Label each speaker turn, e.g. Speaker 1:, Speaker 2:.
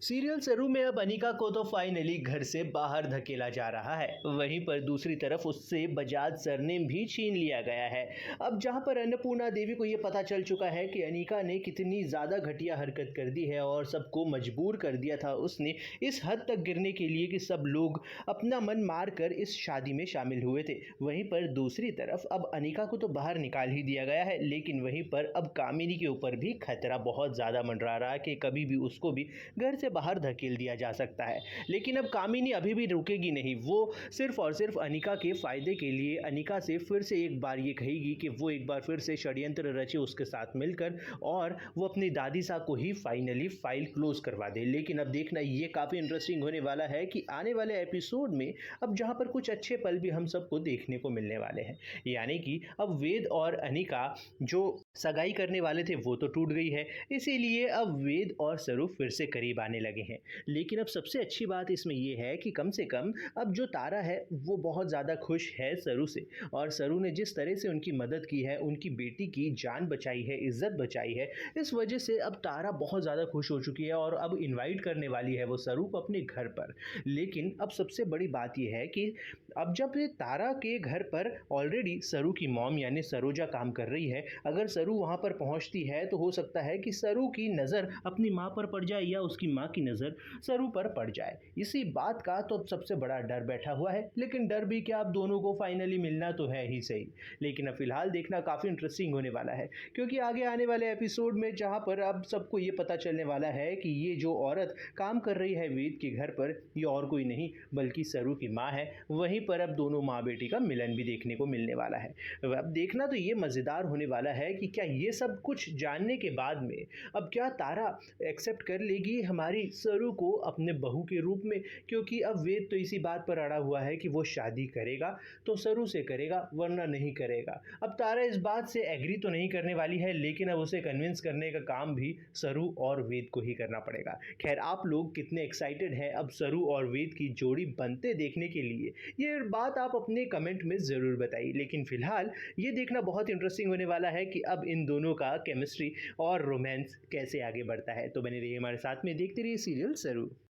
Speaker 1: Serial सरू में अब अनिका को तो फाइनली घर से बाहर धकेला जा रहा है। वहीं पर दूसरी तरफ उससे बजाज सरनेम भी छीन लिया गया है। अब जहां पर अन्नपूर्णा देवी को यह पता चल चुका है कि अनिका ने कितनी ज़्यादा घटिया हरकत कर दी है और सबको मजबूर कर दिया था उसने इस हद तक गिरने के लिए कि सब लोग अपना मन मार कर इस शादी में शामिल हुए थे। वहीं पर दूसरी तरफ अब अनिका को तो बाहर निकाल ही दिया गया है, लेकिन वहीं पर अब कामिनी के ऊपर भी खतरा बहुत ज़्यादा मंडरा रहा है कि कभी भी उसको भी घर से बाहर धकेल दिया जा सकता है। लेकिन अब कामिनी अभी भी रुकेगी नहीं। वो सिर्फ और सिर्फ अनिका के फायदे के लिए अनिका से फिर से एक बार ये कहेगी कि वो एक बार फिर से षड्यंत्र रचे उसके साथ मिलकर और वो अपनी दादी साहब को ही फाइनली फाइल क्लोज करवा दे। लेकिन अब देखना ये काफ़ी इंटरेस्टिंग होने वाला है कि आने वाले एपिसोड में अब जहाँ पर कुछ अच्छे पल भी हम सबको देखने को मिलने वाले हैं। यानी कि अब वेद और अनिका जो सगाई करने वाले थे वो तो टूट गई है, इसीलिए अब वेद और सरू फिर से करीब आने लगे हैं। लेकिन अब सबसे अच्छी बात इसमें यह है कि कम से कम अब जो तारा है वो बहुत ज़्यादा खुश है सरू से, और सरू ने जिस तरह से उनकी मदद की है, उनकी बेटी की जान बचाई है, इज्जत बचाई है, इस वजह से अब तारा बहुत ज़्यादा खुश हो चुकी है और अब इनवाइट करने वाली है वो सरू को अपने घर पर। लेकिन अब सबसे बड़ी बात यह है कि अब जब ये तारा के घर पर ऑलरेडी सरू की मॉम यानी सरोजा काम कर रही है, अगर सरू वहाँ पर पहुँचती है तो हो सकता है कि सरू की नज़र अपनी माँ पर पड़ जाए या उसकी माँ की नज़र सरू पर पड़ जाए। इसी बात का तो अब सबसे बड़ा डर बैठा हुआ है। लेकिन डर भी क्या, अब दोनों को फाइनली मिलना तो है ही सही। लेकिन अब फिलहाल देखना काफ़ी इंटरेस्टिंग होने वाला है, क्योंकि आगे आने वाले एपिसोड में जहाँ पर अब सबको ये पता चलने वाला है कि ये जो औरत काम कर रही है वेद के घर पर, ये और कोई नहीं बल्कि सरू की माँ है। वहीं पर अब दोनों माँ बेटी का मिलन भी देखने को मिलने वाला है। अब देखना तो ये मज़ेदार होने वाला है कि क्या ये सब कुछ जानने के बाद में अब क्या तारा एक्सेप्ट कर लेगी हमारी सरू को अपने बहू के रूप में, क्योंकि अब वेद तो इसी बात पर अड़ा हुआ है कि वो शादी करेगा तो सरू से करेगा वरना नहीं करेगा। अब तारा इस बात से एग्री तो नहीं करने वाली है, लेकिन अब उसे कन्विंस करने का काम भी सरू और वेद को ही करना पड़ेगा। खैर, आप लोग कितने एक्साइटेड हैं अब सरू और वेद की जोड़ी बनते देखने के लिए, ये बात आप अपने कमेंट में ज़रूर बताइए। लेकिन फिलहाल ये देखना बहुत इंटरेस्टिंग होने वाला है कि अब इन दोनों का केमिस्ट्री और रोमांस कैसे आगे बढ़ता है। तो बने रहिए हमारे साथ में, देखते रहिए सीरियल सरू।